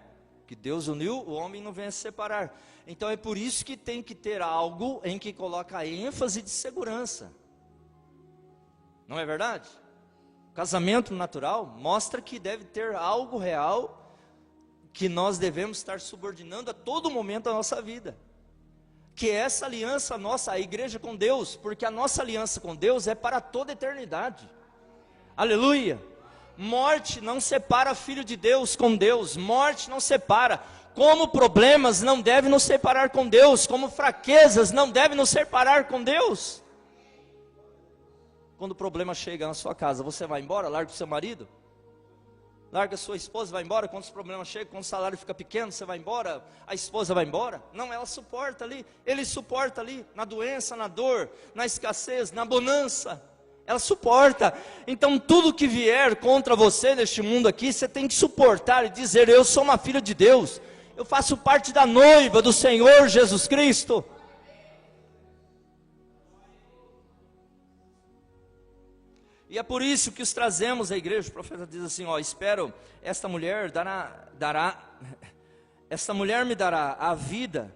Que Deus uniu, o homem não vem a se separar. Então é por isso que tem que ter algo em que coloca a ênfase de segurança. Não é verdade? O casamento natural mostra que deve ter algo real que nós devemos estar subordinando a todo momento da nossa vida. Que é essa aliança nossa, a igreja com Deus, porque a nossa aliança com Deus é para toda a eternidade. Aleluia! Morte não separa filho de Deus com Deus, morte não separa, como problemas não devem nos separar com Deus, como fraquezas não devem nos separar com Deus. Quando o problema chega na sua casa, você vai embora, larga o seu marido? Larga a sua esposa, vai embora? Quando os problemas chegam, quando o salário fica pequeno, você vai embora? A esposa vai embora? Não, ela suporta ali, ele suporta ali, na doença, na dor, na escassez, na bonança. Ela suporta. Então tudo que vier contra você neste mundo aqui, você tem que suportar e dizer: eu sou uma filha de Deus, eu faço parte da noiva do Senhor Jesus Cristo. E é por isso que os trazemos à igreja. O profeta diz assim, espero, esta mulher esta mulher me dará a vida,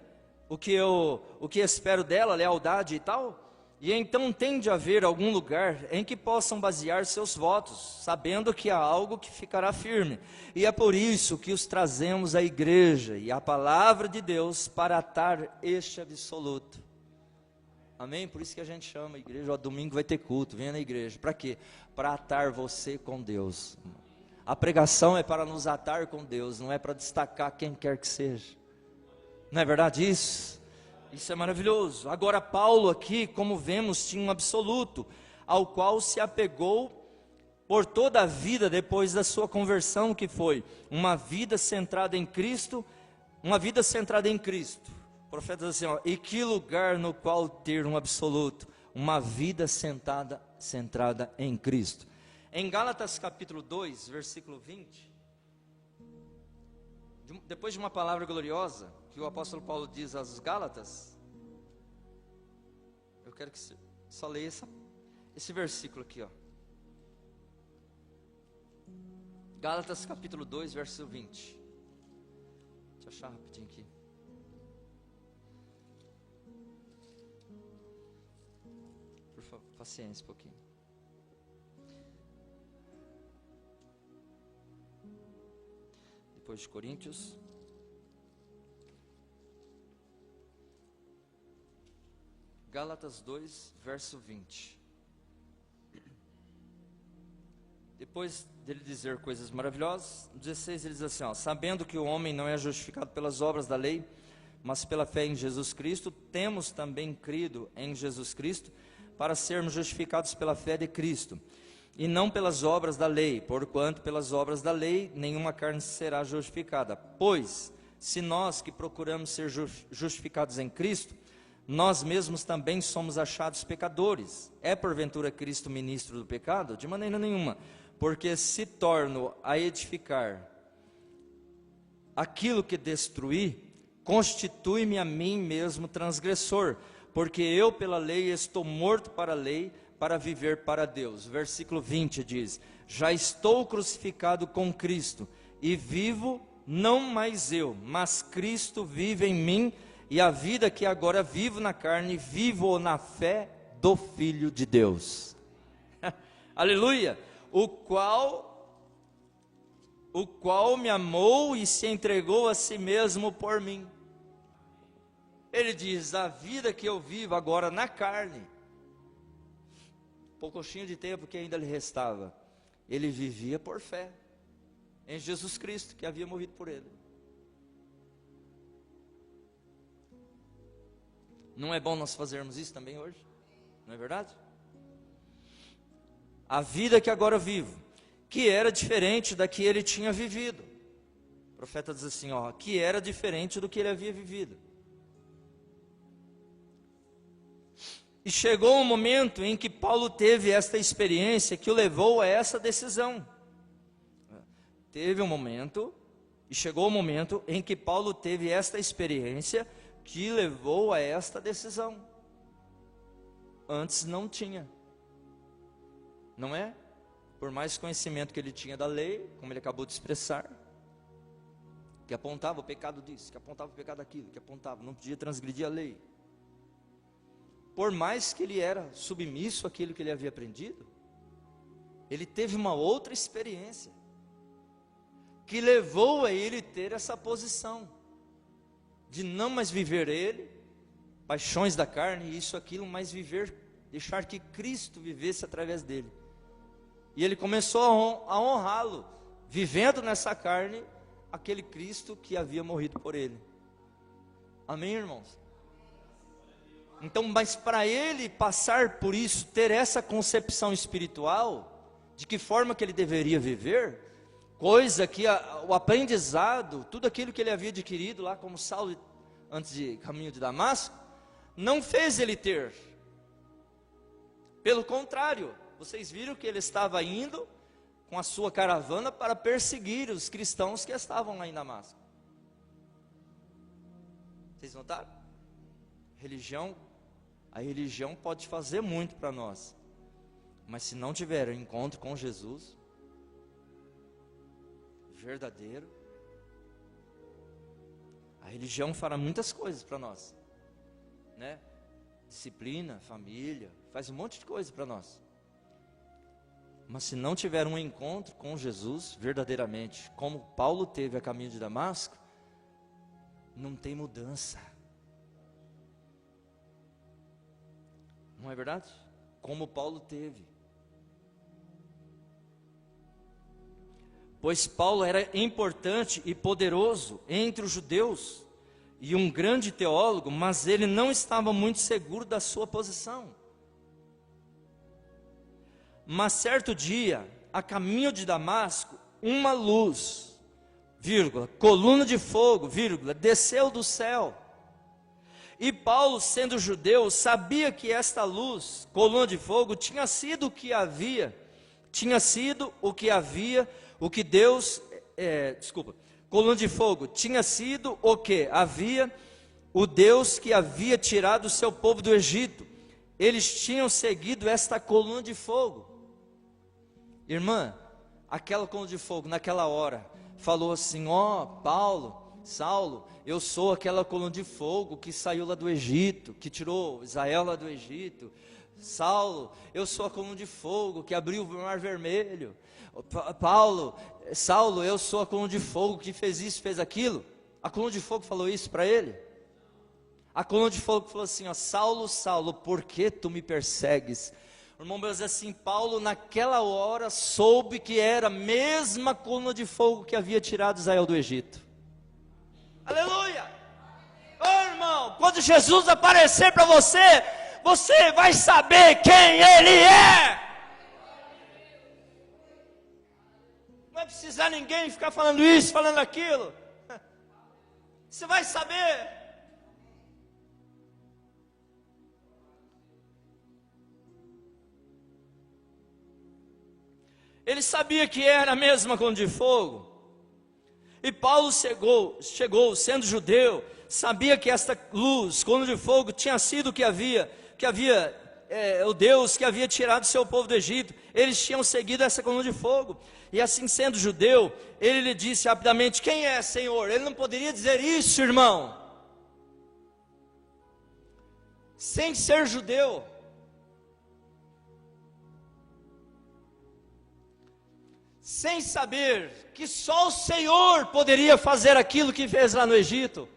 o que espero dela, lealdade e tal. E então tem de haver algum lugar em que possam basear seus votos, sabendo que há algo que ficará firme. E é por isso que os trazemos à igreja e à palavra de Deus para atar este absoluto. Amém? Por isso que a gente chama a igreja, domingo vai ter culto, venha na igreja. Para quê? Para atar você com Deus. A pregação é para nos atar com Deus, não é para destacar quem quer que seja. Não é verdade isso? Isso é maravilhoso. Agora Paulo aqui, como vemos, tinha um absoluto, ao qual se apegou por toda a vida depois da sua conversão, que foi uma vida centrada em Cristo, uma vida centrada em Cristo. O profeta diz assim, e que lugar no qual ter um absoluto, uma vida centrada em Cristo. Em Gálatas capítulo 2, versículo 20, depois de uma palavra gloriosa, que o apóstolo Paulo diz aos Gálatas, eu quero que você só leia esse versículo aqui, Gálatas capítulo 2, verso 20, deixa eu achar rapidinho aqui, por favor, paciência um pouquinho. Depois de Coríntios, Gálatas 2, verso 20. Depois dele dizer coisas maravilhosas, 16 ele diz assim, sabendo que o homem não é justificado pelas obras da lei, mas pela fé em Jesus Cristo, temos também crido em Jesus Cristo, para sermos justificados pela fé de Cristo, e não pelas obras da lei, porquanto pelas obras da lei nenhuma carne será justificada, pois se nós que procuramos ser justificados em Cristo, nós mesmos também somos achados pecadores. É porventura Cristo ministro do pecado? De maneira nenhuma, porque se torno a edificar aquilo que destruí, constitui-me a mim mesmo transgressor, porque eu pela lei estou morto para a lei, para viver para Deus. Versículo 20 diz: já estou crucificado com Cristo, e vivo não mais eu, mas Cristo vive em mim, e a vida que agora vivo na carne, vivo na fé do Filho de Deus. Aleluia! O qual me amou e se entregou a si mesmo por mim. Ele diz: a vida que eu vivo agora na carne, pouquinho de tempo que ainda lhe restava, ele vivia por fé em Jesus Cristo, que havia morrido por ele. Não é bom nós fazermos isso também hoje? Não é verdade? A vida que agora vivo, que era diferente da que ele tinha vivido. O profeta diz assim, que era diferente do que ele havia vivido. E chegou um momento em que Paulo teve esta experiência que o levou a essa decisão. Teve um momento, e chegou o momento em que Paulo teve esta experiência que levou a esta decisão. Antes não tinha. Não é? Por mais conhecimento que ele tinha da lei, como ele acabou de expressar, que apontava o pecado disso, que apontava o pecado daquilo, que apontava, não podia transgredir a lei. Por mais que ele era submisso àquilo que ele havia aprendido, ele teve uma outra experiência, que levou a ele ter essa posição, de não mais viver ele, paixões da carne, isso, aquilo, mas viver, deixar que Cristo vivesse através dele. E ele começou a honrá-lo, vivendo nessa carne, aquele Cristo que havia morrido por ele. Amém, irmãos? Então, mas para ele passar por isso, ter essa concepção espiritual, de que forma que ele deveria viver, coisa que o aprendizado, tudo aquilo que ele havia adquirido lá como Saulo, antes de caminho de Damasco, não fez ele ter. Pelo contrário, vocês viram que ele estava indo com a sua caravana para perseguir os cristãos que estavam lá em Damasco. Vocês notaram? A religião pode fazer muito para nós, mas se não tiver um encontro com Jesus verdadeiro, a religião fará muitas coisas para nós, né? Disciplina, família, faz um monte de coisa para nós. Mas se não tiver um encontro com Jesus verdadeiramente, como Paulo teve a caminho de Damasco, não tem mudança. Não é verdade? Como Paulo teve. Pois Paulo era importante e poderoso entre os judeus, e um grande teólogo, mas ele não estava muito seguro da sua posição. Mas certo dia, a caminho de Damasco, uma luz, coluna de fogo, desceu do céu. E Paulo, sendo judeu, sabia que esta luz, coluna de fogo, tinha sido o que coluna de fogo, tinha sido o que havia, o Deus que havia tirado o seu povo do Egito. Eles tinham seguido esta coluna de fogo. Irmã, aquela coluna de fogo, naquela hora, falou assim, Saulo, eu sou aquela coluna de fogo que saiu lá do Egito, que tirou Israel lá do Egito. Saulo, eu sou a coluna de fogo que abriu o mar vermelho. Saulo, eu sou a coluna de fogo que fez isso, fez aquilo. A coluna de fogo falou isso para ele. A coluna de fogo falou assim, Saulo, Saulo, por que tu me persegues? O irmão meu diz assim, Paulo naquela hora soube que era a mesma coluna de fogo que havia tirado Israel do Egito. Aleluia! Irmão, quando Jesus aparecer para você, você vai saber quem Ele é. Não vai precisar ninguém ficar falando isso, falando aquilo. Você vai saber. Ele sabia que era a mesma coluna de fogo. E Paulo chegou sendo judeu, sabia que esta luz, coluna de fogo, tinha sido o Deus que havia tirado seu povo do Egito. Eles tinham seguido essa coluna de fogo. E assim sendo judeu, ele lhe disse rapidamente: quem é, Senhor? Ele não poderia dizer isso, irmão, sem ser judeu. Sem saber que só o Senhor poderia fazer aquilo que fez lá no Egito.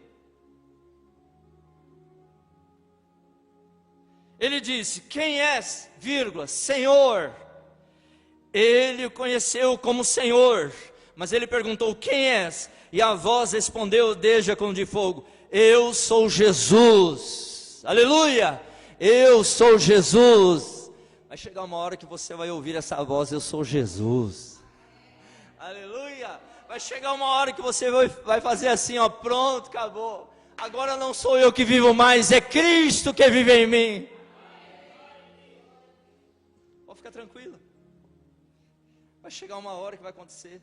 Ele disse: quem és, Senhor. Ele o conheceu como Senhor, mas ele perguntou: quem és? E a voz respondeu desde a coluna de fogo: eu sou Jesus. Aleluia! Eu sou Jesus. Vai chegar uma hora que você vai ouvir essa voz: eu sou Jesus. Aleluia! Vai chegar uma hora que você vai fazer assim, ó, pronto, acabou. Agora não sou eu que vivo mais, é Cristo que vive em mim. Pode ficar tranquilo. Vai chegar uma hora que vai acontecer.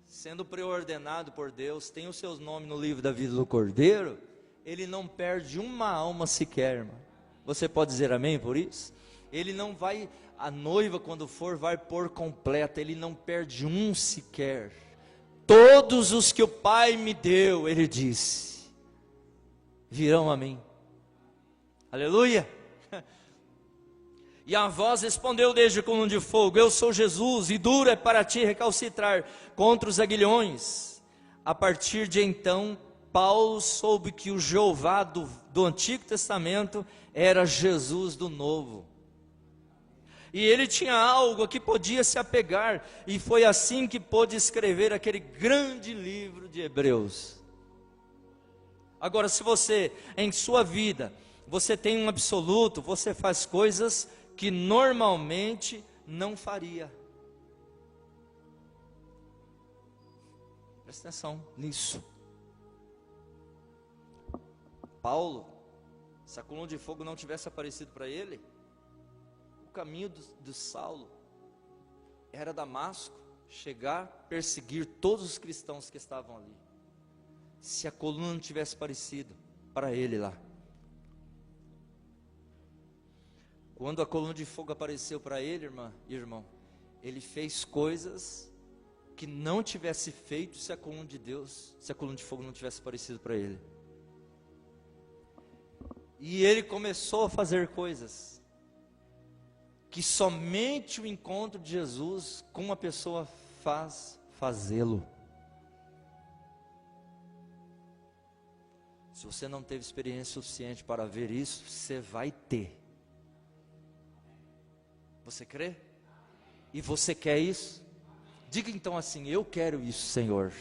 Sendo preordenado por Deus, tem os seus nomes no livro da vida do Cordeiro, ele não perde uma alma sequer, irmão. Você pode dizer amém por isso? Ele não vai, a noiva quando for vai por completa, ele não perde um sequer. Todos os que o Pai me deu, ele disse, virão a mim. Aleluia. E a voz respondeu desde a coluna de fogo: eu sou Jesus, e duro é para ti recalcitrar contra os aguilhões. A partir de então, Paulo soube que o Jeová do Antigo Testamento era Jesus do Novo. E ele tinha algo a que podia se apegar, e foi assim que pôde escrever aquele grande livro de Hebreus. Agora, se você, em sua vida, você tem um absoluto, você faz coisas que normalmente não faria. Presta atenção nisso. Paulo, se a coluna de fogo não tivesse aparecido para ele, o caminho do Saulo era Damasco, chegar, perseguir todos os cristãos que estavam ali. Se a coluna não tivesse aparecido para ele lá. Quando a coluna de fogo apareceu para ele, irmão, ele fez coisas que não tivesse feito se a coluna de fogo não tivesse aparecido para ele. E ele começou a fazer coisas que somente o encontro de Jesus com uma pessoa faz fazê-lo. Se você não teve experiência suficiente para ver isso, você vai ter. Você crê? E você quer isso? Diga então assim: eu quero isso, Senhor.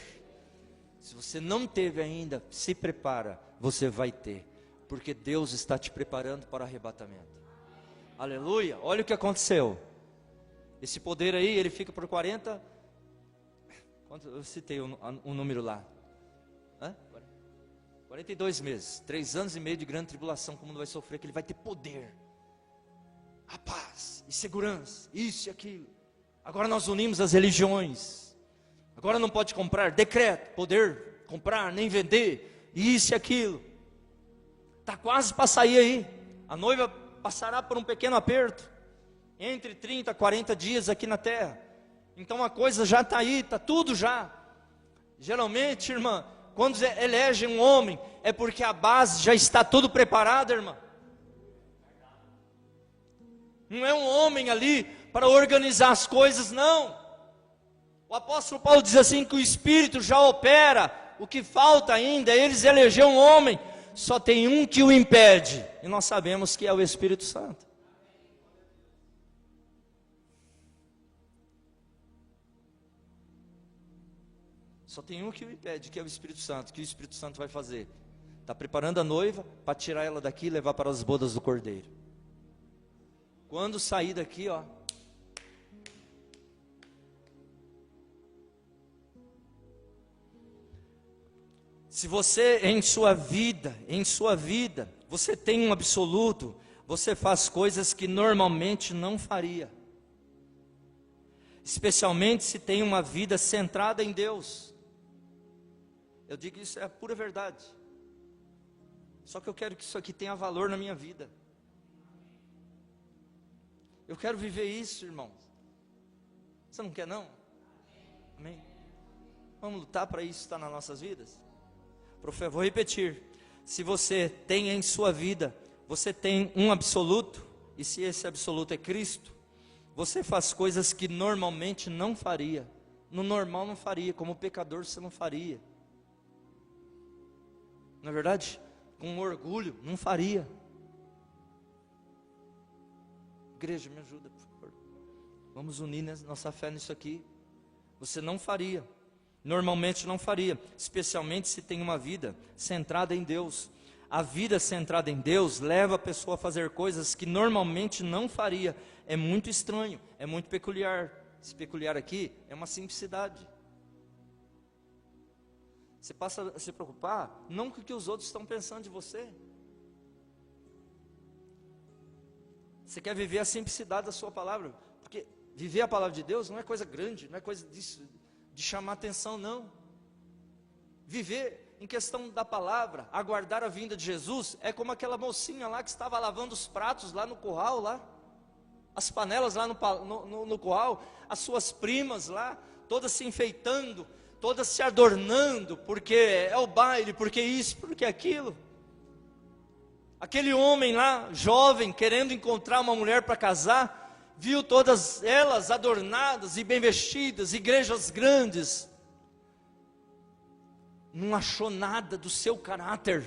Se você não teve ainda, se prepara, você vai ter. Porque Deus está te preparando para o arrebatamento. Aleluia, olha o que aconteceu. Esse poder aí, ele fica por 40. Eu citei um número lá. 42 meses, 3 anos e meio de grande tribulação, como não vai sofrer, que ele vai ter poder, a paz e segurança, isso e aquilo. Agora nós unimos as religiões. Agora não pode comprar, decreto, poder comprar, nem vender, isso e aquilo. Está quase para sair aí. A noiva passará por um pequeno aperto, entre 30 a 40 dias aqui na terra. Então a coisa já está aí, está tudo já. Geralmente, irmã, quando elegem um homem, é porque a base já está tudo preparada, irmã. Não é um homem ali para organizar as coisas, não. O apóstolo Paulo diz assim, que o Espírito já opera. O que falta ainda é eles eleger um homem. Só tem um que o impede, e nós sabemos que é o Espírito Santo. Só tem um que o impede, que é o Espírito Santo. O que o Espírito Santo vai fazer? Está preparando a noiva para tirar ela daqui e levar para as bodas do Cordeiro. Quando sair daqui, ó, Se você em sua vida, você tem um absoluto, você faz coisas que normalmente não faria. Especialmente se tem uma vida centrada em Deus. Eu digo isso é a pura verdade. Só que eu quero que isso aqui tenha valor na minha vida. Eu quero viver isso, irmão. Você não quer não? Amém? Vamos lutar para isso estar nas nossas vidas? Vou repetir. Se você tem em sua vida, você tem um absoluto, e se esse absoluto é Cristo, você faz coisas que normalmente não faria. No normal não faria, como pecador você não faria. Não é verdade? Com orgulho, não faria. Igreja, me ajuda, por favor. Vamos unir nossa fé nisso aqui. Você não faria. Normalmente não faria. Especialmente se tem uma vida centrada em Deus. A vida centrada em Deus leva a pessoa a fazer coisas que normalmente não faria. É muito estranho, é muito peculiar. Esse peculiar aqui é uma simplicidade. Você passa a se preocupar não com o que os outros estão pensando de você. Você quer viver a simplicidade da sua palavra, porque viver a palavra de Deus não é coisa grande, não é coisa disso, de chamar atenção, não. Viver em questão da palavra, aguardar a vinda de Jesus, é como aquela mocinha lá que estava lavando os pratos lá no curral, lá, as panelas lá no curral, as suas primas lá, todas se enfeitando, todas se adornando, porque é o baile, porque isso, porque aquilo. Aquele homem lá, jovem, querendo encontrar uma mulher para casar, viu todas elas adornadas e bem vestidas, igrejas grandes. Não achou nada do seu caráter,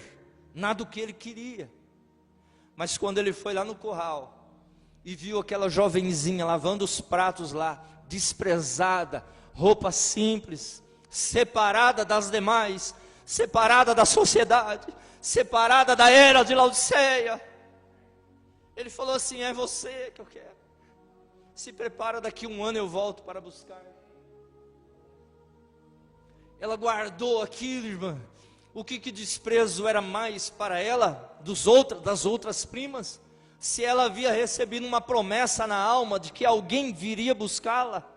nada do que ele queria. Mas quando ele foi lá no curral e viu aquela jovenzinha lavando os pratos lá, desprezada, roupa simples, separada das demais, separada da sociedade, separada da era de Laodiceia, ele falou assim: é você que eu quero. Se prepara, daqui 1 ano eu volto para buscar. Ela guardou aquilo, irmã. O que desprezo era mais para ela das outras primas? Se ela havia recebido uma promessa na alma de que alguém viria buscá-la.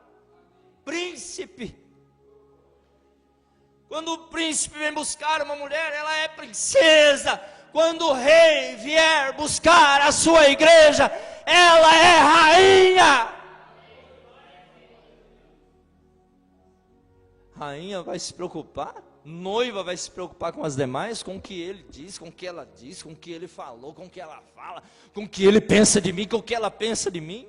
Príncipe. Quando o príncipe vem buscar uma mulher, ela é princesa. Quando o rei vier buscar a sua igreja, ela é rainha. Rainha vai se preocupar, noiva vai se preocupar com as demais, com o que ele diz, com o que ela diz, com o que ele falou, com o que ela fala, com o que ele pensa de mim, com o que ela pensa de mim.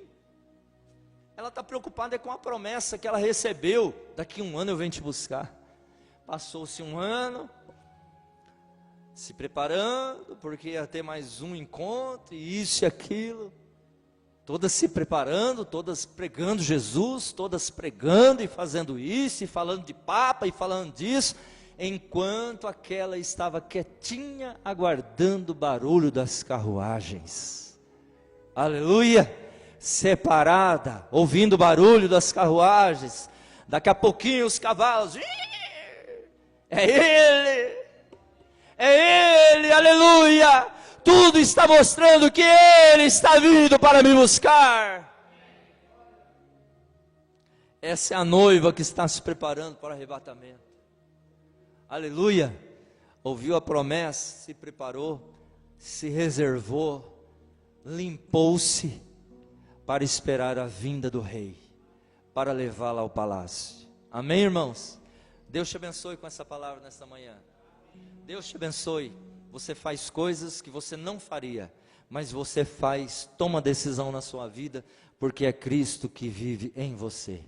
Ela está preocupada com a promessa que ela recebeu: daqui 1 ano eu venho te buscar. Passou-se 1 ano, se preparando, porque ia ter mais um encontro, e isso e aquilo. Todas se preparando, todas pregando Jesus, todas pregando e fazendo isso, e falando de papa, e falando disso, enquanto aquela estava quietinha, aguardando o barulho das carruagens. Aleluia! Separada, ouvindo o barulho das carruagens. Daqui a pouquinho os cavalos... É Ele, aleluia, tudo está mostrando que Ele está vindo para me buscar. Essa é a noiva que está se preparando para o arrebatamento, aleluia, ouviu a promessa, se preparou, se reservou, limpou-se para esperar a vinda do rei, para levá-la ao palácio. Amém, irmãos? Deus te abençoe com essa palavra nesta manhã. Deus te abençoe. Você faz coisas que você não faria, mas você toma decisão na sua vida, porque é Cristo que vive em você.